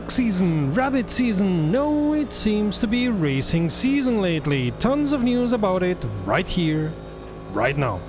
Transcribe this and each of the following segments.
duck season, rabbit season, no, it seems to be racing season lately. Tons of news about it right here, right now.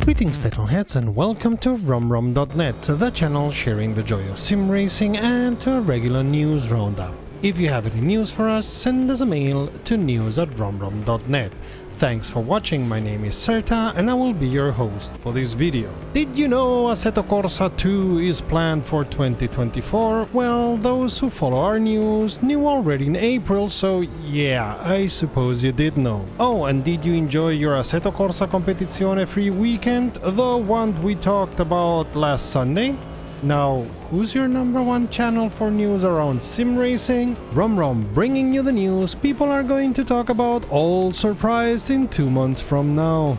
Greetings petrolheads and welcome to RomRom.net, the channel sharing the joy of sim racing and to a regular news roundup. If you have any news for us, send us a mail to news@romrom.net. Thanks for watching, my name is Serta and I will be your host for this video. Did you know Assetto Corsa 2 is planned for 2024? Well, those who follow our news knew already in April, so yeah, I suppose you did know. Oh, and did you enjoy your Assetto Corsa Competizione free weekend, the one we talked about last Sunday? Now, who's your number one channel for news around sim racing? RomRom, bringing you the news people are going to talk about, all surprised in 2 months from now.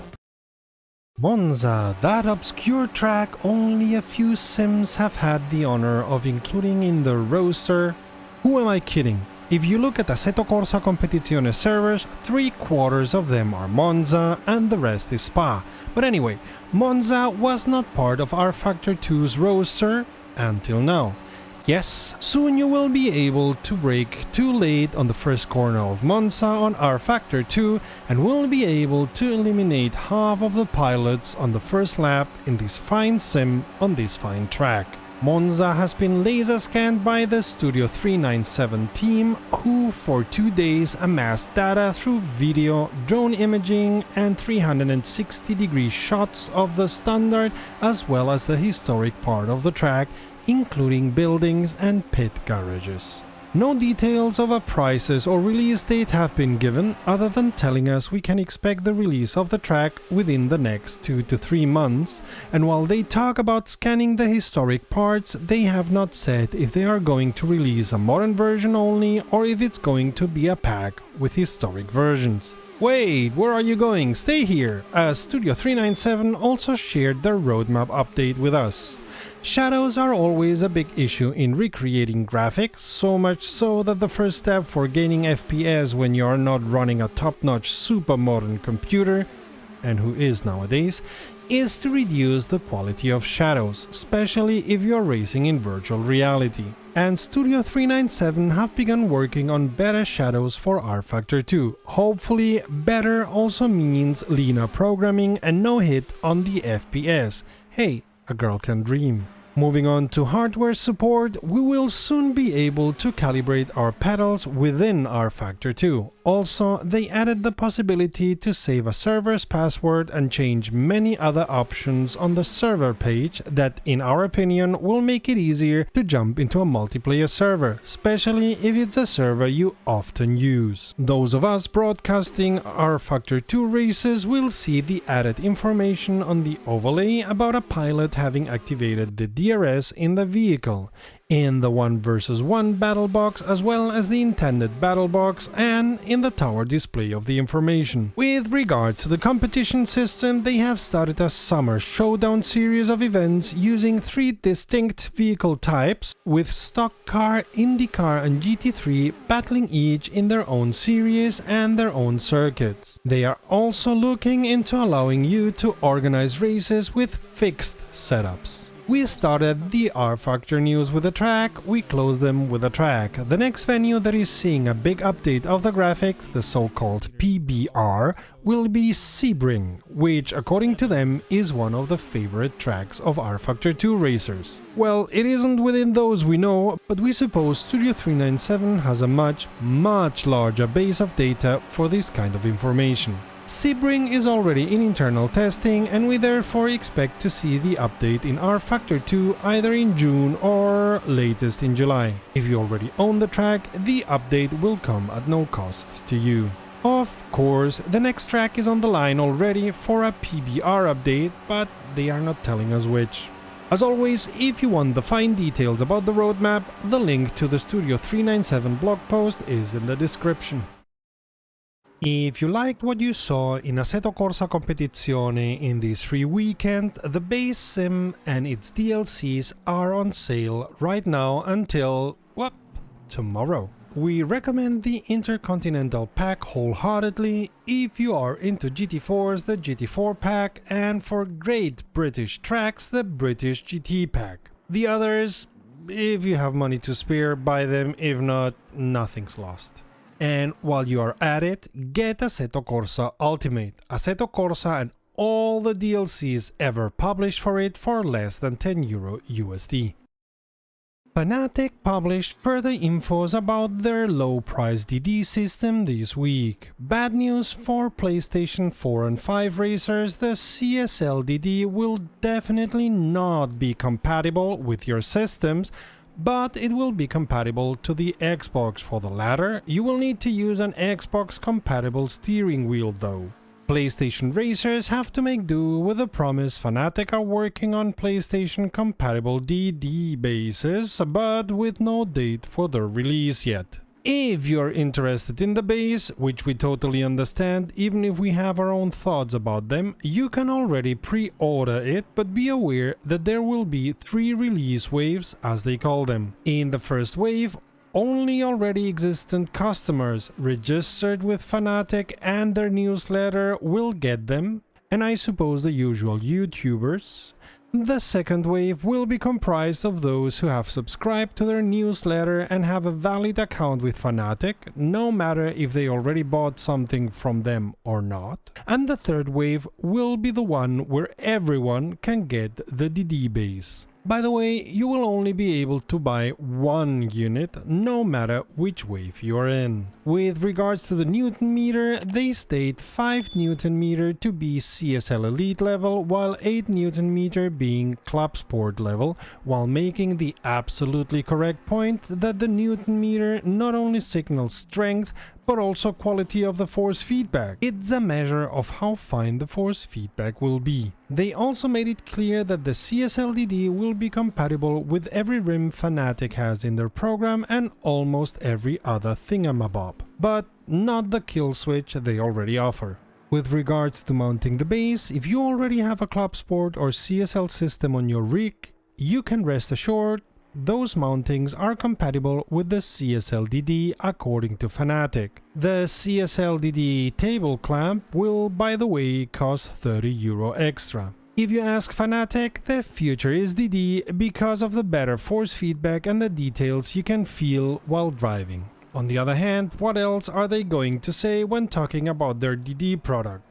Monza, that obscure track only a few sims have had the honor of including in the roster. Who am I kidding? If you look at Assetto Corsa Competizione servers, 3/4 of them are Monza and the rest is Spa. But anyway, Monza was not part of rFactor 2's roster until now. Yes, soon you will be able to brake too late on the first corner of Monza on rFactor 2 and will be able to eliminate half of the pilots on the first lap in this fine sim on this fine track. Monza has been laser scanned by the Studio 397 team, who for 2 days amassed data through video, drone imaging and 360-degree shots of the standard as well as the historic part of the track, including buildings and pit garages. No details of prices or release date have been given, other than telling us we can expect the release of the track within the next 2 to 3 months, and while they talk about scanning the historic parts, they have not said if they are going to release a modern version only or if it's going to be a pack with historic versions. Wait, where are you going? Stay here, as Studio 397 also shared their roadmap update with us. Shadows are always a big issue in recreating graphics, so much so that the first step for gaining FPS when you are not running a top-notch super modern computer, and who is nowadays, is to reduce the quality of shadows, especially if you are racing in virtual reality. And Studio 397 have begun working on better shadows for rFactor 2. Hopefully, better also means leaner programming and no hit on the FPS. Hey, a girl can dream. Moving on to hardware support, we will soon be able to calibrate our pedals within rFactor 2. Also, they added the possibility to save a server's password and change many other options on the server page that, in our opinion, will make it easier to jump into a multiplayer server, especially if it's a server you often use. Those of us broadcasting rFactor 2 races will see the added information on the overlay about a pilot having activated the DRS in the vehicle, in the 1 vs 1 battle box as well as the intended battle box and in the tower display of the information. With regards to the competition system, they have started a summer showdown series of events using 3 distinct vehicle types, with stock car, IndyCar and GT3 battling each in their own series and their own circuits. They are also looking into allowing you to organize races with fixed setups. We started the rFactor news with a track, we closed them with a track. The next venue that is seeing a big update of the graphics, the so-called PBR, will be Sebring, which according to them is one of the favorite tracks of rFactor 2 racers. Well, it isn't within those we know, but we suppose Studio 397 has a much larger base of data for this kind of information. Sebring is already in internal testing and we therefore expect to see the update in rFactor 2 either in June or latest in July. If you already own the track, the update will come at no cost to you. Of course, the next track is on the line already for a PBR update, but they are not telling us which. As always, if you want the fine details about the roadmap, the link to the Studio 397 blog post is in the description. If you liked what you saw in Assetto Corsa Competizione in this free weekend, the base sim and its DLCs are on sale right now until, well, tomorrow. We recommend the Intercontinental Pack wholeheartedly if you are into GT4s, the GT4 Pack, and for great British tracks, the British GT Pack. The others, if you have money to spare, buy them. If not, nothing's lost. And while you are at it, get Assetto Corsa Ultimate, Assetto Corsa and all the DLCs ever published for it for less than €10 USD. Fanatec published further infos about their low-price DD system this week. Bad news for PlayStation 4 and 5 racers, the CSL DD will definitely not be compatible with your systems, but it will be compatible to the Xbox. For the latter, you will need to use an Xbox-compatible steering wheel though. PlayStation racers have to make do with the promise Fanatec are working on PlayStation-compatible DD bases, but with no date for their release yet. If you're interested in the base, which we totally understand, even if we have our own thoughts about them, you can already pre-order it, but be aware that there will be 3 release waves, as they call them. In the first wave, only already existent customers registered with Fanatec and their newsletter will get them, and I suppose the usual YouTubers. The second wave will be comprised of those who have subscribed to their newsletter and have a valid account with Fanatec, no matter if they already bought something from them or not. And the third wave will be the one where everyone can get the DD base. By the way, you will only be able to buy one unit, no matter which wave you are in. With regards to the Newton meter, they state 5 Newton meter to be CSL Elite level, while 8 Newton meter being Club Sport level, while making the absolutely correct point that the Newton meter not only signals strength, but also quality of the force feedback. It's a measure of how fine the force feedback will be. They also made it clear that the CSL DD will be compatible with every rim Fanatec has in their program and almost every other thingamabob, but not the kill switch they already offer. With regards to mounting the base, if you already have a Club Sport or CSL system on your rig, you can rest assured those mountings are compatible with the CSL DD according to Fanatec. The CSL DD table clamp will, by the way, cost €30 extra. If you ask Fanatec, the future is DD because of the better force feedback and the details you can feel while driving. On the other hand, what else are they going to say when talking about their DD product?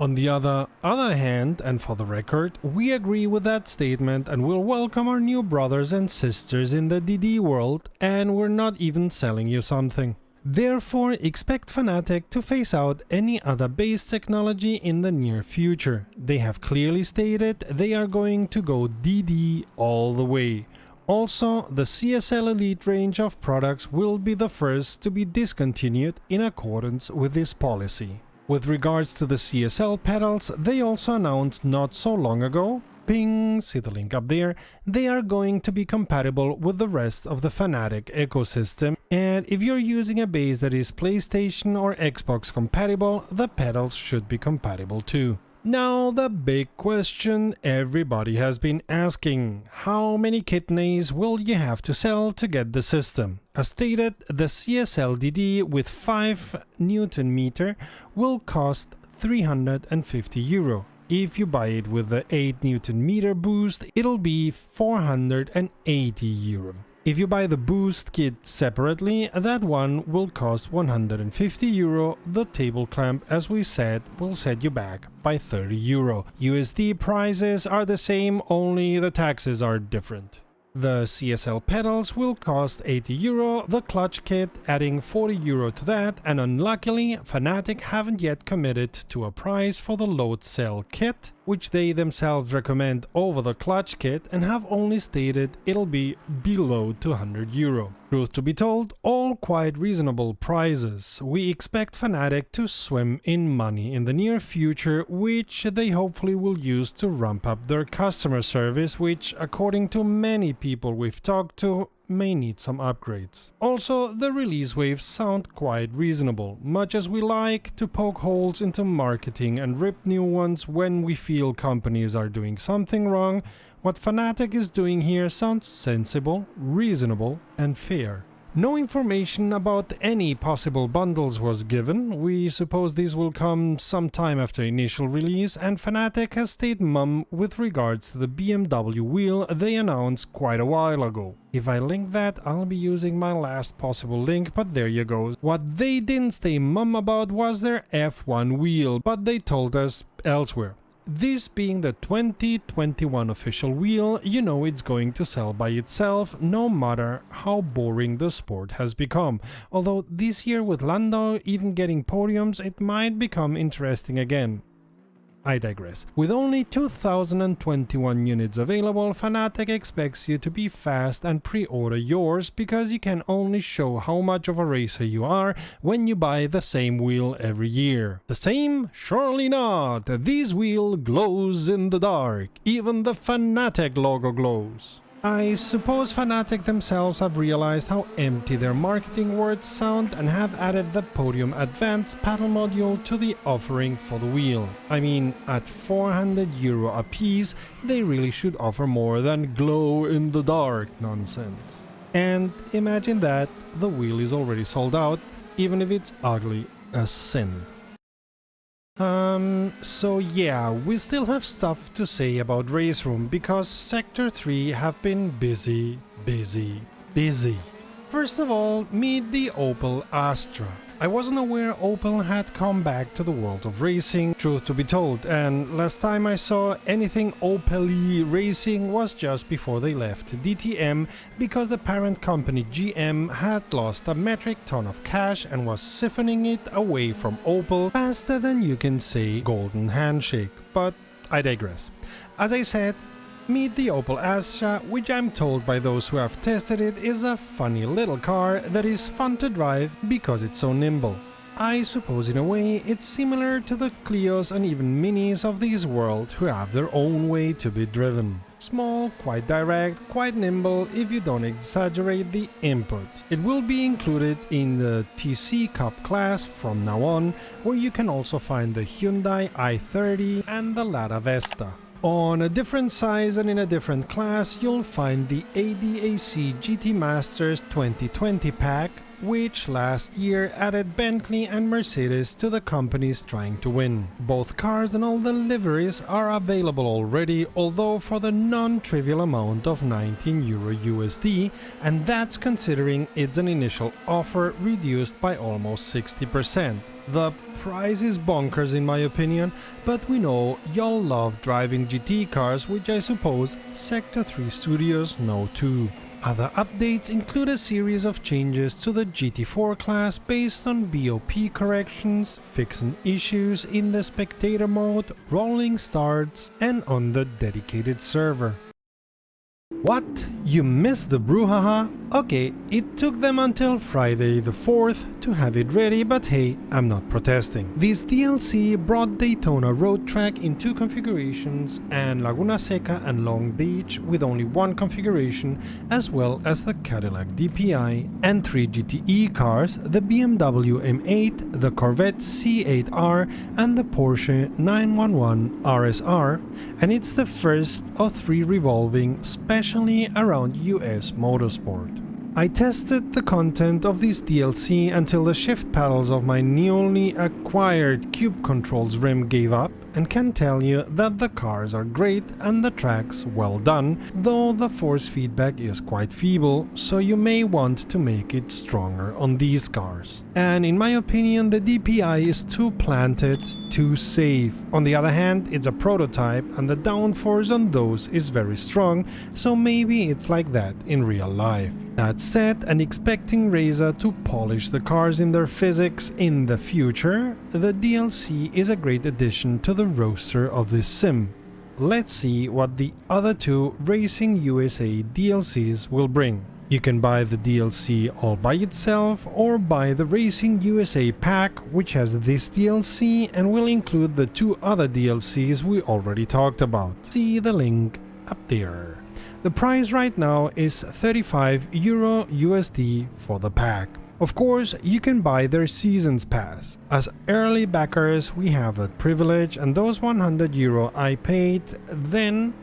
On the other hand, and for the record, we agree with that statement and will welcome our new brothers and sisters in the DD world, and we're not even selling you something. Therefore, expect Fanatec to phase out any other base technology in the near future. They have clearly stated they are going to go DD all the way. Also, the CSL Elite range of products will be the first to be discontinued in accordance with this policy. With regards to the CSL pedals, they also announced not so long ago, ping, see the link up there, they are going to be compatible with the rest of the Fanatec ecosystem, and if you're using a base that is PlayStation or Xbox compatible, the pedals should be compatible too. Now the big question everybody has been asking: how many kidneys will you have to sell to get the system? As stated, the CSL DD with 5 Newton meter will cost €350. If you buy it with the 8 Newton meter boost, it'll be €480. If you buy the boost kit separately, that one will cost €150. The table clamp, as we said, will set you back by €30. USD prices are the same, only the taxes are different. The CSL pedals will cost €80, the clutch kit adding €40 to that, and unluckily Fanatec haven't yet committed to a price for the load cell kit, which they themselves recommend over the clutch kit and have only stated it'll be below €200. Truth to be told, all quite reasonable prices. We expect Fanatec to swim in money in the near future, which they hopefully will use to ramp up their customer service, which, according to many people we've talked to, may need some upgrades. Also, the release waves sound quite reasonable, much as we like to poke holes into marketing and rip new ones when we feel companies are doing something wrong. What Fanatec is doing here sounds sensible, reasonable and fair. No information about any possible bundles was given. We suppose these will come sometime after initial release, and Fanatec has stayed mum with regards to the BMW wheel they announced quite a while ago. If I link that, I'll be using my last possible link, but there you go. What they didn't stay mum about was their F1 wheel, but they told us elsewhere. This being the 2021 official wheel, you know it's going to sell by itself, no matter how boring the sport has become. Although this year with Lando even getting podiums, it might become interesting again. I digress. With only 2021 units available, Fanatec expects you to be fast and pre-order yours, because you can only show how much of a racer you are when you buy the same wheel every year. The same? Surely not! This wheel glows in the dark. Even the Fanatec logo glows. I suppose Fanatec themselves have realized how empty their marketing words sound and have added the Podium Advanced paddle module to the offering for the wheel. I mean, at €400 a piece, they really should offer more than glow in the dark nonsense. And imagine that, the wheel is already sold out, even if it's ugly as sin. So yeah, we still have stuff to say about Raceroom, because Sector 3 have been busy. First of all, meet the Opel Astra. I wasn't aware Opel had come back to the world of racing, truth to be told, and last time I saw anything Opel-y racing was just before they left DTM, because the parent company GM had lost a metric ton of cash and was siphoning it away from Opel faster than you can say golden handshake, but I digress. As I said, meet the Opel Astra, which I'm told by those who have tested it is a funny little car that is fun to drive because it's so nimble. I suppose in a way it's similar to the Clios and even Minis of this world, who have their own way to be driven. Small, quite direct, quite nimble if you don't exaggerate the input. It will be included in the TC Cup class from now on, where you can also find the Hyundai i30 and the Lada Vesta. On a different size and in a different class, you'll find the ADAC GT Masters 2020 pack, which last year added Bentley and Mercedes to the companies trying to win. Both cars and all the liveries are available already, although for the non-trivial amount of €19 USD, and that's considering it's an initial offer reduced by almost 60%. The price is bonkers in my opinion, but we know y'all love driving GT cars, which I suppose Sector 3 Studios know too. Other updates include a series of changes to the GT4 class based on BOP corrections, fixing issues in the spectator mode, rolling starts, and on the dedicated server. What? You missed the brouhaha? Okay, it took them until Friday the 4th to have it ready, but hey, I'm not protesting. This DLC brought Daytona Road Track in 2 configurations and Laguna Seca and Long Beach with only 1 configuration, as well as the Cadillac DPI and 3 GTE cars, the BMW M8, the Corvette C8R and the Porsche 911 RSR, and it's the first of 3 revolving specially around US motorsport. I tested the content of this DLC until the shift paddles of my newly acquired Cube Controls rim gave up, and can tell you that the cars are great and the tracks well done, though the force feedback is quite feeble, so you may want to make it stronger on these cars. And in my opinion, the DPI is too planted, too safe. On the other hand, it's a prototype and the downforce on those is very strong, so maybe it's like that in real life. That said, and expecting Razer to polish the cars in their physics in the future, the DLC is a great addition to the roster of this sim. Let's see what the other 2 Racing USA DLCs will bring. You can buy the DLC all by itself or buy the Racing USA pack, which has this DLC and will include the 2 other DLCs we already talked about. See the link up there. The price right now is €35 USD for the pack. Of course, you can buy their Seasons Pass. As early backers, we have that privilege, and those €100 I paid then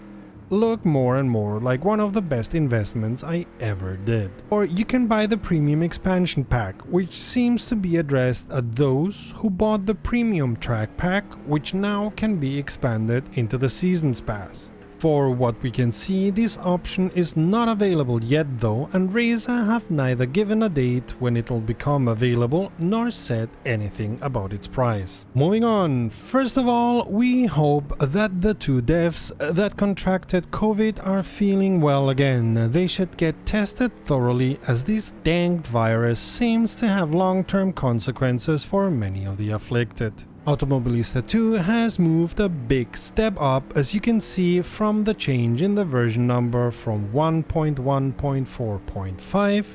look more and more like one of the best investments I ever did. Or you can buy the premium expansion pack, which seems to be addressed at those who bought the premium track pack, which now can be expanded into the Seasons Pass. For what we can see, this option is not available yet though, and Racer have neither given a date when it'll become available nor said anything about its price. Moving on, first of all, we hope that the two devs that contracted COVID are feeling well again. They should get tested thoroughly, as this danged virus seems to have long-term consequences for many of the afflicted. Automobilista 2 has moved a big step up, as you can see from the change in the version number from 1.1.4.5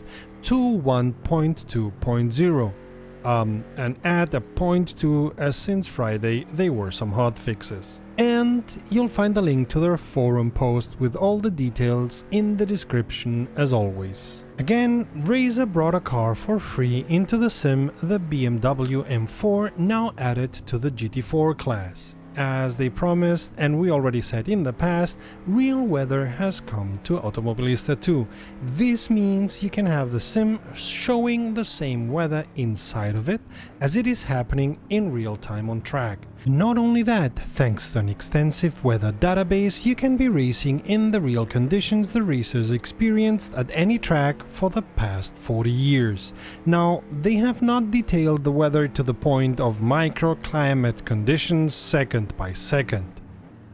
to 1.2.0. And add a 0.2, as since Friday they were some hot fixes. And you'll find a link to their forum post with all the details in the description as always. Again, Razer brought a car for free into the sim, the BMW M4, now added to the GT4 class. As they promised, and we already said in the past, real weather has come to Automobilista 2. This means you can have the sim showing the same weather inside of it as it is happening in real time on track. Not only that, thanks to an extensive weather database, you can be racing in the real conditions the racers experienced at any track for the past 40 years. Now, they have not detailed the weather to the point of microclimate conditions second by second.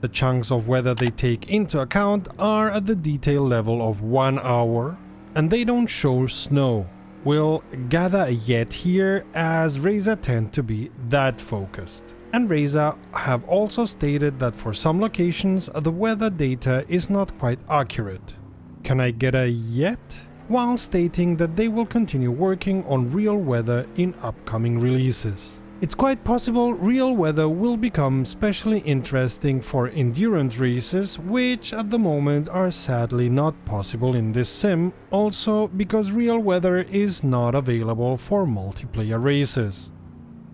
The chunks of weather they take into account are at the detail level of 1 hour, and they don't show snow. We'll gather yet here, as Razer tend to be that focused. And Razer have also stated that for some locations the weather data is not quite accurate. Can I get a yet? While stating that they will continue working on real weather in upcoming releases. It's quite possible real weather will become especially interesting for endurance races, which at the moment are sadly not possible in this sim, also because real weather is not available for multiplayer races.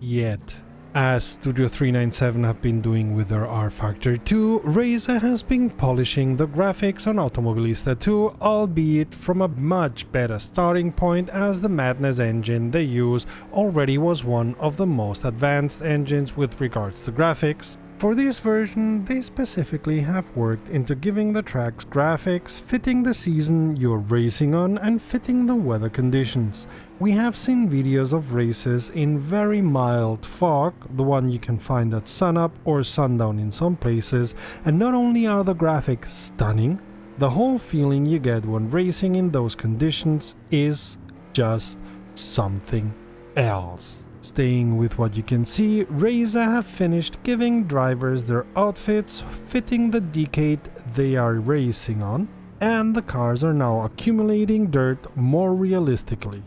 Yet. As Studio 397 have been doing with their R-Factor 2, Razer has been polishing the graphics on Automobilista 2, albeit from a much better starting point, as the Madness engine they use already was one of the most advanced engines with regards to graphics. For this version, they specifically have worked into giving the tracks graphics fitting the season you're racing on and fitting the weather conditions. We have seen videos of races in very mild fog, the one you can find at sunup or sundown in some places, and not only are the graphics stunning, the whole feeling you get when racing in those conditions is just something else. Staying with what you can see, Razer have finished giving drivers their outfits fitting the decade they are racing on, and the cars are now accumulating dirt more realistically.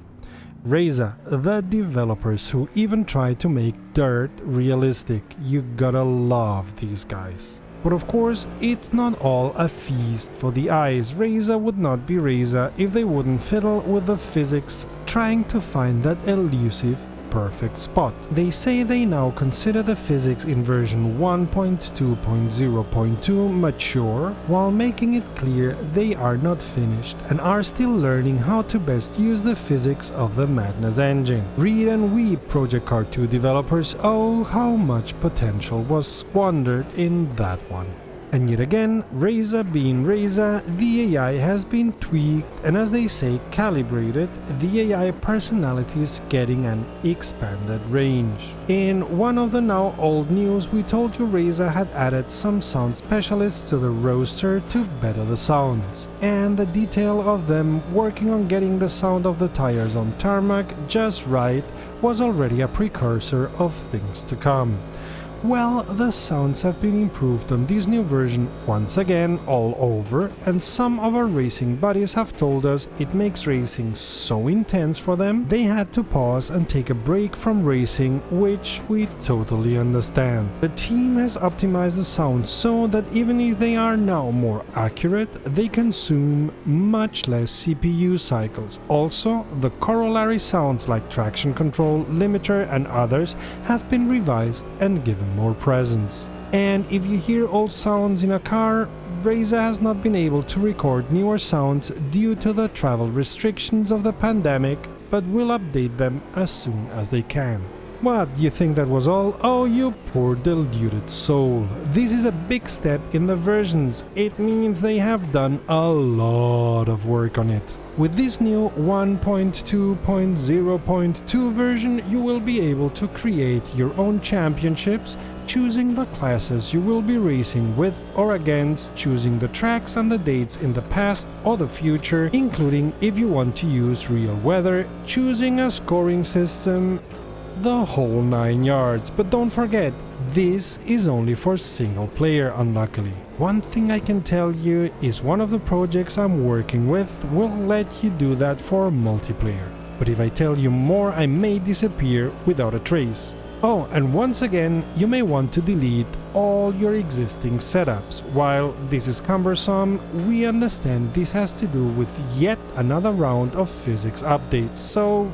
Razer, the developers who even try to make dirt realistic, you gotta love these guys. But of course, it's not all a feast for the eyes. Razer would not be Razer if they wouldn't fiddle with the physics, trying to find that elusive perfect spot. They say they now consider the physics in version 1.2.0.2 mature, while making it clear they are not finished and are still learning how to best use the physics of the Madness engine. Read and weep, Project Car 2 developers. Oh, how much potential was squandered in that one. And yet again, Razer being Razer, the AI has been tweaked and, as they say, calibrated. The AI personality is getting an expanded range. In one of the now old news, we told you Razer had added some sound specialists to the roster to better the sounds, and the detail of them working on getting the sound of the tires on tarmac just right was already a precursor of things to come. Well, the sounds have been improved on this new version once again all over, and some of our racing buddies have told us it makes racing so intense for them they had to pause and take a break from racing, which we totally understand. The team has optimized the sound so that even if they are now more accurate, they consume much less CPU cycles. Also, the corollary sounds like traction control, limiter and others have been revised and given more presence. And if you hear old sounds in a car, Razer has not been able to record newer sounds due to the travel restrictions of the pandemic, but will update them as soon as they can. What, you think that was all? Oh, you poor deluded soul. This is a big step in the versions. It means they have done a lot of work on it. With this new 1.2.0.2 version, you will be able to create your own championships, choosing the classes you will be racing with or against, choosing the tracks and the dates in the past or the future, including if you want to use real weather, choosing a scoring system, the whole 9 yards. But don't forget, this is only for single player, unluckily. One thing I can tell you is one of the projects I'm working with will let you do that for multiplayer. But if I tell you more, I may disappear without a trace. Oh, and once again, you may want to delete all your existing setups. While this is cumbersome, we understand this has to do with yet another round of physics updates, so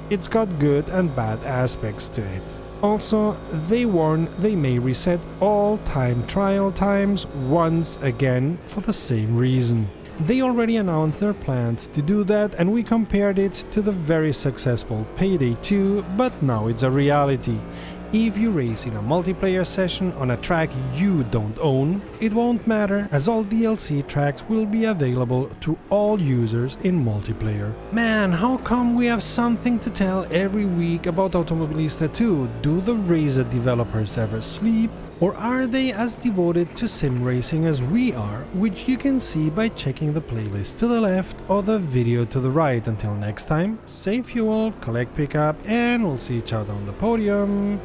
it's got good and bad aspects to it. Also, they warn they may reset all time trial times once again for the same reason. They already announced their plans to do that, and we compared it to the very successful Payday 2, but now it's a reality. If you race in a multiplayer session on a track you don't own, it won't matter, as all DLC tracks will be available to all users in multiplayer. Man, how come we have something to tell every week about Automobilista 2? Do the Razer developers ever sleep? Or are they as devoted to sim racing as we are, which you can see by checking the playlist to the left or the video to the right. Until next time, save fuel, collect pickup, and we'll see each other on the podium.